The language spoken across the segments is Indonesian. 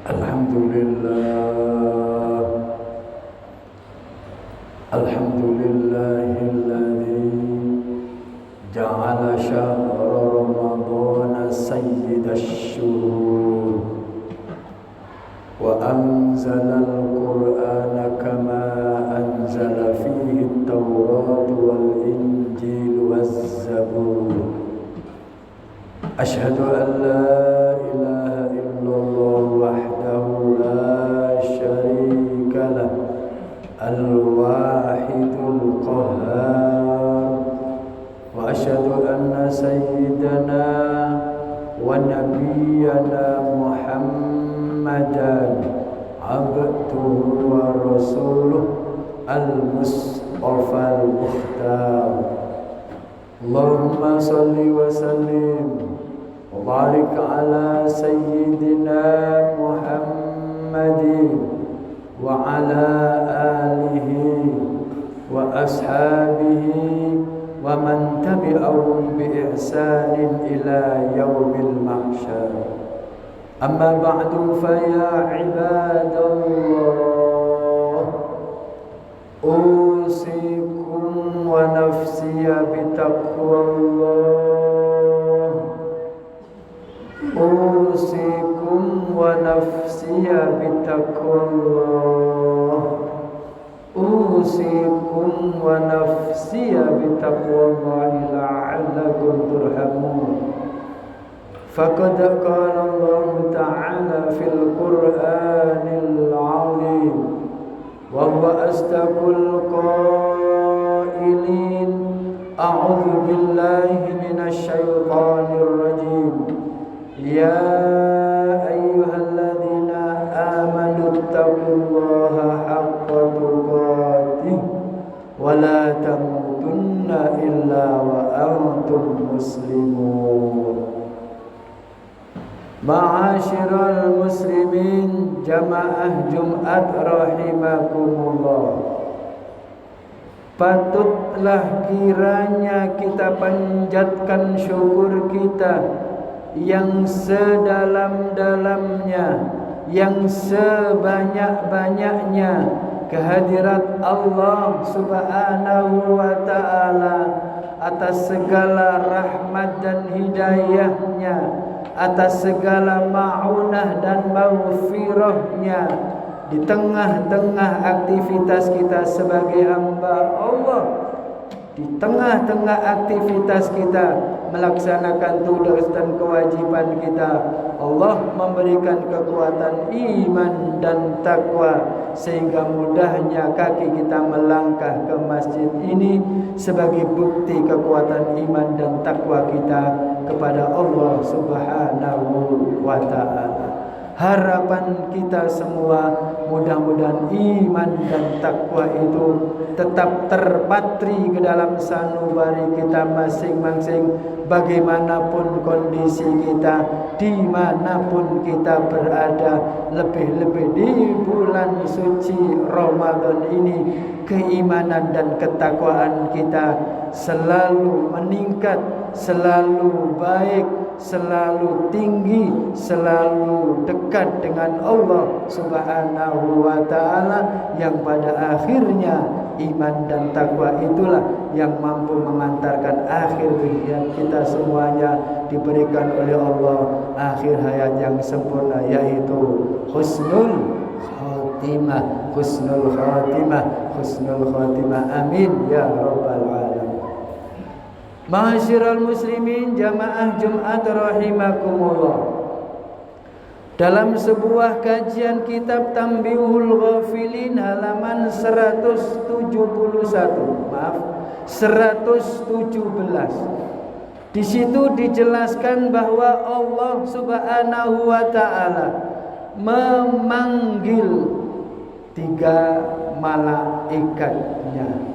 Alhamdulillah, alhamdulillahilladzi ja'ala syahra ramadhana sayyidash syuhur wa anzala al-Qur'ana kama anzala fihi at-Tawrat wal Injil waz-Zabur. Asyhadu an la ilaha illallah wahdahu la syarika lah al-wahidul qahhar wa asyhadu anna sayyidana wa nabiyyana Muhammadan abduhu wa rasuluh al-mustafa al-mukhtar. Allahumma salli wa sallim wa barik ala sayyidina Muhammadin wa ala alihi wa ashabihi wa man tabi'ahum bi ihsanin ila yaumil mahsyar. Amma ba'du fa ya ibadallah, usikum wa nafsiya bitaqwallah, usikum wa nafsiya bitaqwallah, usikum wa nafsiya bitaqwallahi la'allakum turhamun. Faqad qala Allah ta'ala fil Qur'anil 'azim wa huwa asdaqul qailin. A'udzu billahi minasy syaithanir rajim. Ya ayyuhalladzina amanu taqullaha haqqa tuqatih wa la tamutunna illa wa antum muslimun. Ma'asyiral muslimin, jamaah Jumat rahimakumullah. Patutlah kiranya kita panjatkan syukur kita yang sedalam-dalamnya, yang sebanyak-banyaknya kehadirat Allah Subhanahu wa ta'ala atas segala rahmat dan hidayahnya, atas segala ma'unah dan maghfirahnya di tengah-tengah aktivitas kita sebagai hamba Allah, di tengah-tengah aktivitas kita melaksanakan tugas dan kewajiban kita. Allah memberikan kekuatan iman dan takwa sehingga mudahnya kaki kita melangkah ke masjid ini sebagai bukti kekuatan iman dan takwa kita kepada Allah Subhanahu wa ta'ala. Harapan kita semua mudah-mudahan iman dan takwa itu tetap terpatri ke dalam sanubari kita masing-masing, bagaimanapun kondisi kita, dimanapun kita berada. Lebih-lebih di bulan suci Ramadan ini, keimanan dan ketakwaan kita selalu meningkat, selalu baik, selalu tinggi, selalu dekat dengan Allah Subhanahu wa ta'ala, yang pada akhirnya iman dan takwa itulah yang mampu mengantarkan akhir hayat kita semuanya diberikan oleh Allah akhir hayat yang sempurna, yaitu husnul khatimah, husnul khatimah, husnul khatimah. Amin ya rabbal alamin. Ma'asyiral muslimin, jamaah Jumat rahimakumullah. Dalam sebuah kajian kitab Tanbihul Ghafilin halaman 117, di situ dijelaskan bahwa Allah Subhanahu wa ta'ala memanggil 3 malaikatnya.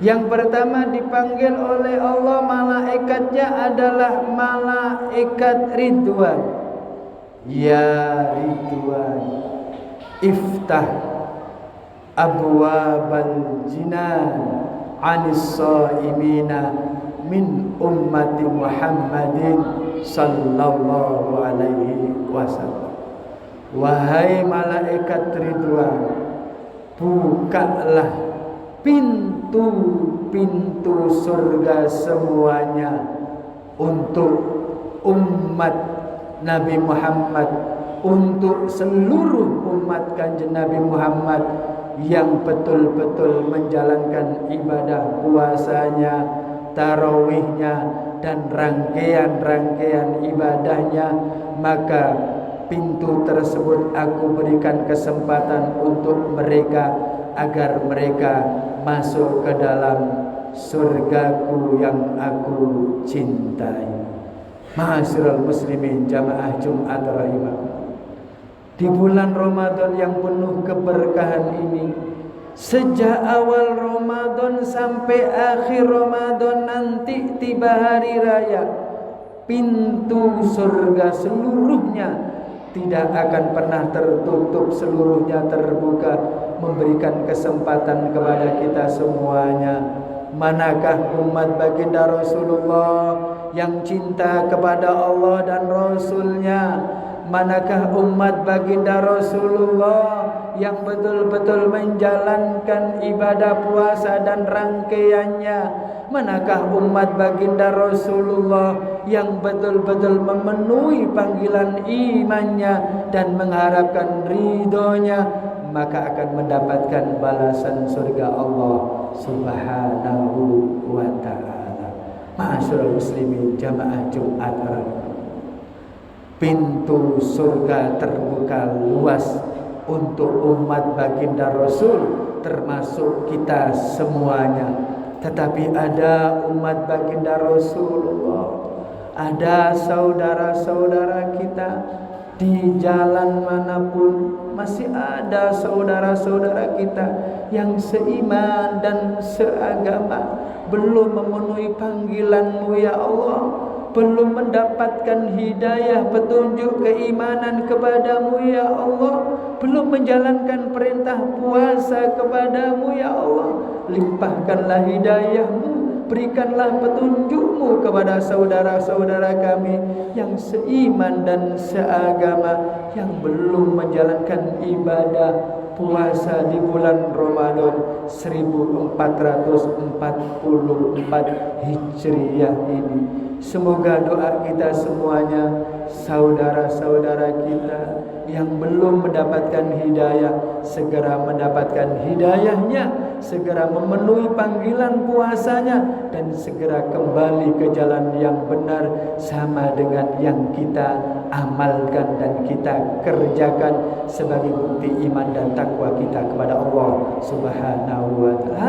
Yang pertama dipanggil oleh Allah malaikatnya adalah malaikat Ridwan. Ya Ridwan, iftah abwabal jinan anis saimina min ummati Muhammadin sallallahu alaihi wasallam. Wahai malaikat Ridwan, bukalah pintu-pintu surga semuanya untuk umat Nabi Muhammad, untuk seluruh umat Kanjeng Nabi Muhammad yang betul-betul menjalankan ibadah puasanya, tarawihnya, dan rangkaian-rangkaian ibadahnya. Maka pintu tersebut aku berikan kesempatan untuk mereka agar mereka masuk ke dalam surgaku yang aku cintai. Ma'asyiral muslimin jamaah Jumat rahimah. Di bulan Ramadan yang penuh keberkahan ini, sejak awal Ramadan sampai akhir Ramadan nanti tiba hari raya, pintu surga seluruhnya tidak akan pernah tertutup, seluruhnya terbuka, memberikan kesempatan kepada kita semuanya. Manakah umat baginda Rasulullah yang cinta kepada Allah dan Rasulnya? Manakah umat baginda Rasulullah yang betul-betul menjalankan ibadah puasa dan rangkaiannya? Manakah umat baginda Rasulullah yang betul-betul memenuhi panggilan imannya dan mengharapkan ridhonya? Maka akan mendapatkan balasan surga Allah Subhanahu wa ta'ala. Ma'asyiral muslimin jamaah Jumat, pintu surga terbuka luas untuk umat baginda Rasul, termasuk kita semuanya. Tetapi ada umat baginda Rasulullah, ada saudara-saudara kita di jalan manapun, masih ada saudara-saudara kita yang seiman dan seagama, belum memenuhi panggilan-Mu ya Allah, belum mendapatkan hidayah petunjuk keimanan kepadamu ya Allah, belum menjalankan perintah puasa kepadamu ya Allah. Limpahkanlah hidayah-Mu, berikanlah petunjuk-Mu kepada saudara-saudara kami yang seiman dan seagama, yang belum menjalankan ibadah puasa di bulan Ramadan 1444 Hijriah ini. Semoga doa kita semuanya, saudara-saudara kita yang belum mendapatkan hidayah segera mendapatkan hidayahnya, segera memenuhi panggilan puasanya, dan segera kembali ke jalan yang benar sama dengan yang kita amalkan dan kita kerjakan sebagai bukti iman dan takwa kita kepada Allah Subhanahu wa ta'ala.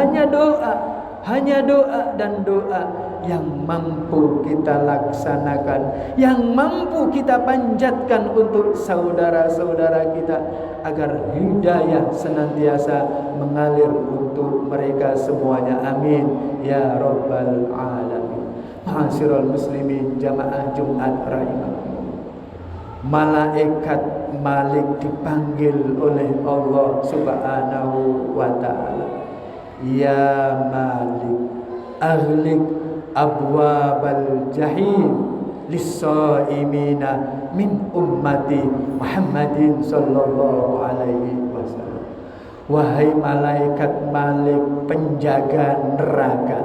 Hanya doa dan doa yang mampu kita laksanakan, yang mampu kita panjatkan untuk saudara-saudara kita, agar hidayah senantiasa mengalir untuk mereka semuanya. Amin ya rabbal alamin. Ma'asyiral muslimin jamaah Jumat rahimahumullah. Malaikat Malik dipanggil oleh Allah Subhanahu wa ta'ala. Ya Malik, aghliq abwabal jahim lis-shaimina min ummati Muhammadin sallallahu alaihi wasallam. Wahai malaikat Malik, penjaga neraka,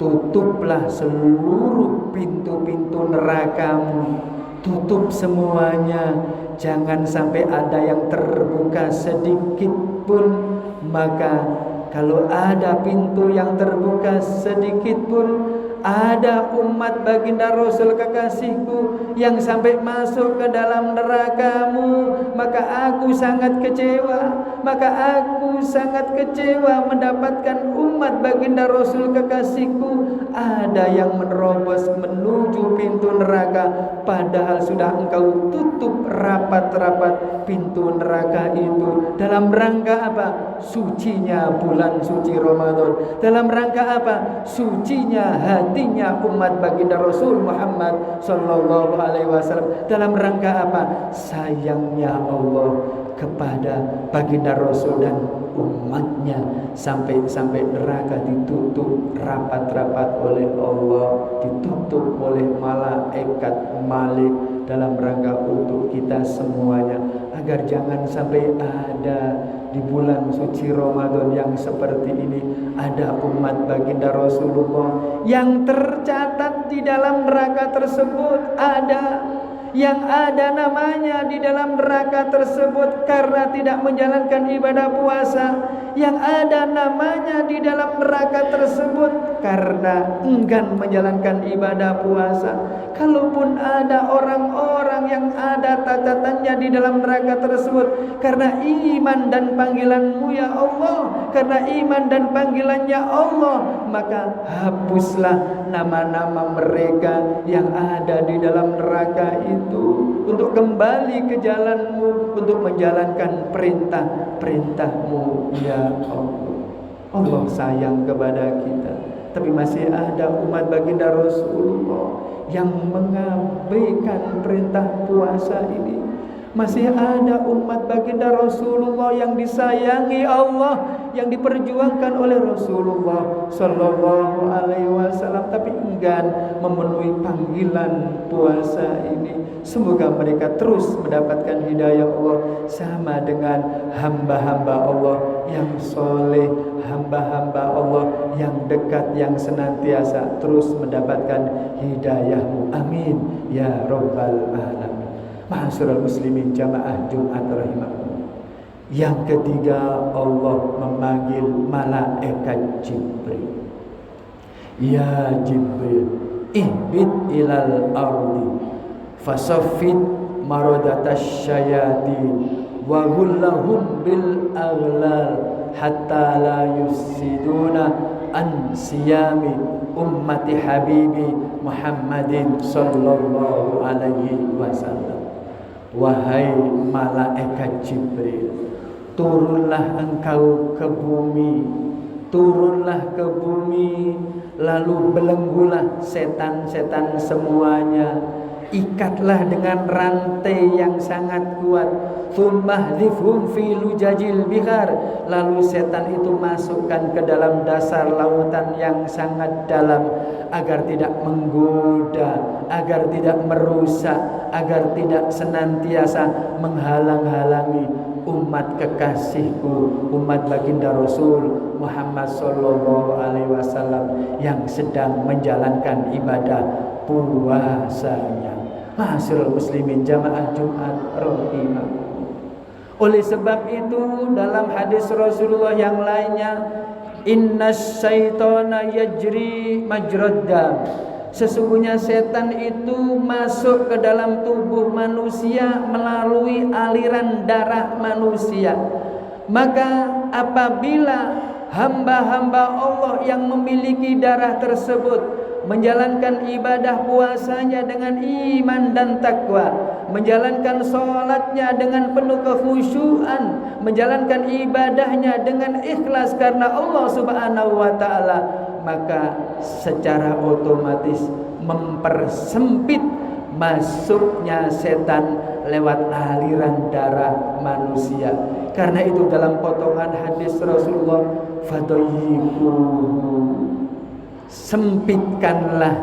tutuplah seluruh pintu-pintu nerakamu, tutup semuanya, jangan sampai ada yang terbuka sedikit pun. Maka kalau ada pintu yang terbuka sedikit pun, ada umat baginda Rasul kekasihku yang sampai masuk ke dalam nerakamu, maka aku sangat kecewa. Maka aku sangat kecewa mendapatkan umat baginda Rasul kekasihku ada yang menerobos menuju pintu neraka, padahal sudah engkau tutup rapat-rapat pintu neraka itu. Dalam rangka apa? Sucinya bulan suci Ramadan. Dalam rangka apa? Sucinya hatinya umat baginda Rasul Muhammad sallallahu alaihi wasallam. Dalam rangka apa? Sayangnya Allah kepada baginda Rasul dan umatnya, sampai neraka ditutup rapat-rapat oleh Allah, ditutup oleh malaikat Malik dalam rangka untuk kita semuanya, agar agar jangan sampai ada di bulan suci Ramadan yang seperti ini ada umat baginda Rasulullah yang tercatat di dalam neraka tersebut, ada yang ada namanya di dalam neraka tersebut karena tidak menjalankan ibadah puasa, yang ada namanya di dalam neraka tersebut karena enggan menjalankan ibadah puasa. Kalaupun ada orang-orang yang ada catatannya di dalam neraka tersebut karena iman dan panggilan-Mu ya Allah, karena iman dan panggilannya Allah, maka hapuslah nama-nama mereka yang ada di dalam neraka itu untuk kembali ke jalan-Mu, untuk menjalankan perintah-perintah-Mu ya Allah. Allah sayang kepada kita, tapi masih ada umat baginda Rasulullah yang mengabaikan perintah puasa ini. Masih ada umat baginda Rasulullah yang disayangi Allah, yang diperjuangkan oleh Rasulullah Sallallahu Alaihi Wasallam, tapi enggan memenuhi panggilan puasa ini. Semoga mereka terus mendapatkan hidayah Allah sama dengan hamba-hamba Allah yang soleh, hamba-hamba Allah yang dekat, yang senantiasa terus mendapatkan hidayah-Mu. Amin ya Rabbal Alamin. Ma'asyiral muslimin jamaah Jumat rahimakumullah. Yang ketiga, Allah memanggil malaikat Jibril. Ya Jibril, ihbit ilal ardi fasaffit maradatasy syayatin wa ghullahum bil aghlal hatta la yusiduna an siyami ummati habibi Muhammadin sallallahu alaihi wasallam. Wahai malaikat Jibril, turunlah engkau ke bumi, turunlah ke bumi, lalu belenggulah setan-setan semuanya, ikatlah dengan rantai yang sangat kuat. Thummahdhifhum fi lujajil bihar, lalu setan itu masukkan ke dalam dasar lautan yang sangat dalam agar tidak menggoda, agar tidak merusak, agar tidak senantiasa menghalang-halangi umat kekasihku, umat baginda Rasul Muhammad sallallahu alaihi wasallam yang sedang menjalankan ibadah puasanya. Ma'asyiral muslimin jamaah Jumat rahimah. Oleh sebab itu dalam hadis Rasulullah yang lainnya, innas syaitana yajri majrad dam, sesungguhnya setan itu masuk ke dalam tubuh manusia melalui aliran darah manusia. Maka apabila hamba-hamba Allah yang memiliki darah tersebut menjalankan ibadah puasanya dengan iman dan takwa, menjalankan sholatnya dengan penuh kekhusyuan, menjalankan ibadahnya dengan ikhlas karena Allah Subhanahu wa ta'ala, maka secara otomatis mempersempit masuknya setan lewat aliran darah manusia. Karena itu dalam potongan hadis Rasulullah, fadayyiquhu, sempitkanlah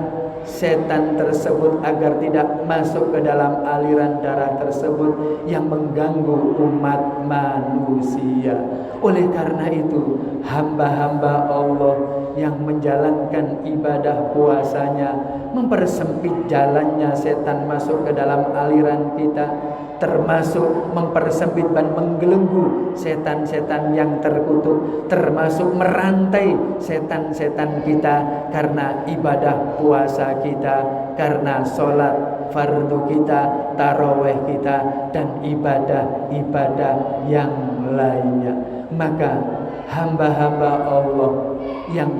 setan tersebut agar tidak masuk ke dalam aliran darah tersebut yang mengganggu umat manusia. Oleh karena itu, hamba-hamba Allah yang menjalankan ibadah puasanya mempersempit jalannya setan masuk ke dalam aliran kita, termasuk mempersempit dan menggelenggu setan-setan yang terkutuk, termasuk merantai setan-setan kita karena ibadah puasa kita, karena sholat fardu kita, taraweh kita, dan ibadah-ibadah yang lainnya. Maka hamba-hamba Allah yang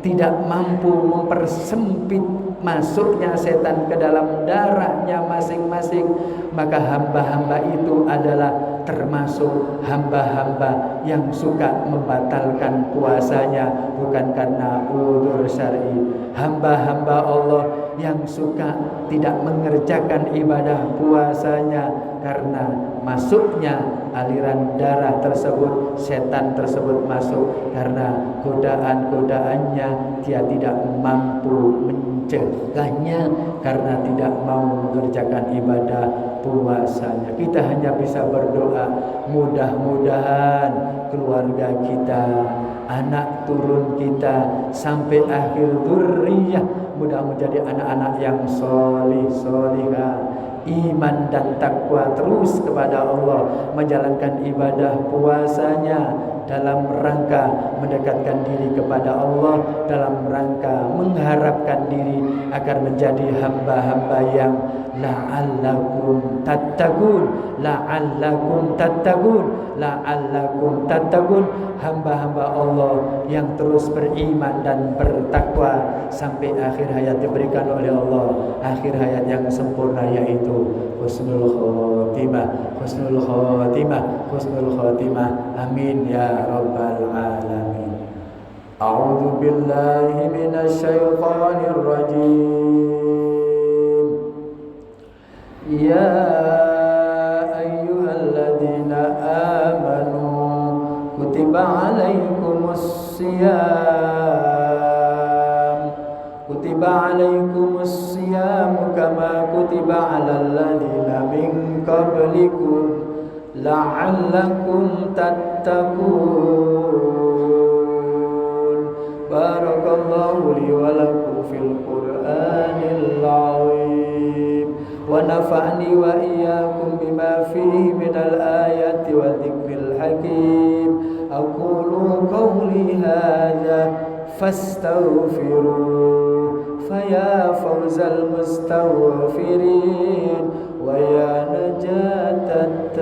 tidak mampu mempersempit masuknya setan ke dalam darahnya masing-masing, maka hamba-hamba itu adalah termasuk hamba-hamba yang suka membatalkan puasanya bukan karena udzur syar'i. Hamba-hamba Allah yang suka tidak mengerjakan ibadah puasanya karena masuknya aliran darah tersebut, setan tersebut masuk karena godaan-godaannya dia tidak mampu dicegahnya karena tidak mau mengerjakan ibadah puasanya. Kita hanya bisa berdoa, mudah-mudahan keluarga kita, anak turun kita, sampai akhir dzurriyyah mudah menjadi anak-anak yang solih, solihah, iman dan takwa terus kepada Allah, menjalankan ibadah puasanya dalam rangka mendekatkan diri kepada Allah, dalam rangka mengharapkan diri agar menjadi hamba-hamba yang la'allakum tattaqun, la'allakum tattaqun, la'allakum tattaqun, hamba-hamba Allah yang terus beriman dan bertakwa sampai akhir hayat diberikan oleh Allah, akhir hayat yang sempurna, yaitu husnul khotimah, husnul khotimah, husnul khotimah. Amin ya rabbal alamin. A'udzu billahi minasy syaithanir rajim. Ya ayyuhalladzina amanu kutiba alaikumus siyam, kutiba alaikumus siyam kama kutiba alal ladzina min qablikum la'allakum tattaqun. Barakallahu li wa lakum fil Qur'anil 'azim wa nafa'ni wa iyyakum bima fihi minal ayati wa dzikril hakim. Aqulu qawli hadza fastaghfiru faya fawzal mustaghfirin wa ya najatat